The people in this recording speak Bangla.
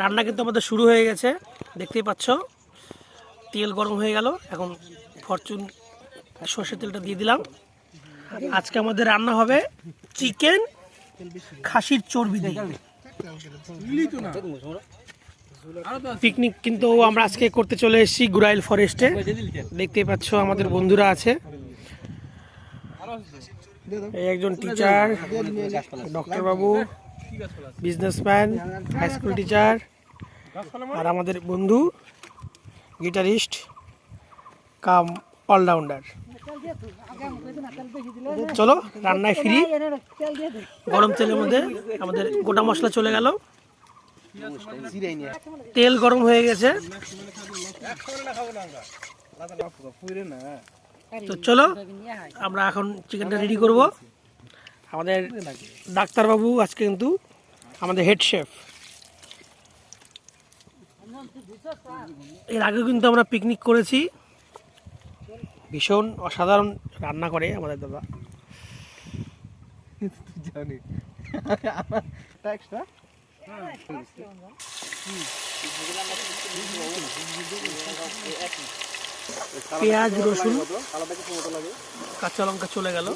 রান্না কিন্তু আমাদের শুরু হয়ে গেছে, দেখতেই পাচ্ছ। তেল গরম হয়ে গেল, এখন ফরচুন সর্ষের তেলটা দিয়ে দিলাম। আজকে আমাদের রান্না হবে চিকেন খাসির চর্বি দিয়ে। পিকনিক কিন্তু আমরা আজকে করতে চলে এসেছি গুরাইল ফরেস্টে। দেখতেই পাচ্ছ আমাদের বন্ধুরা আছে, এই একজন টিচার, ডক্টর বাবু, বিজনেসম্যান, হাই স্কুল টিচার, আর আমাদের বন্ধু গিটারিস্ট কাম অলরাউন্ডার। চলো রান্নায় ফিরি। গরম তেলের মধ্যে আমাদের গোটা মশলা চলে গেল, তেল গরম হয়ে গেছে। তো চলো আমরা এখন চিকেনটা রেডি করব। আমাদের ডাক্তারবাবু আজকে কিন্তু আমাদের হেড শেফ। এর আগে কিন্তু আমরা পিকনিক করেছি, ভীষণ অসাধারণ রান্না করে আমাদের দাদা। পেঁয়াজ, রসুন, কাঁচা লঙ্কা চলে গেল।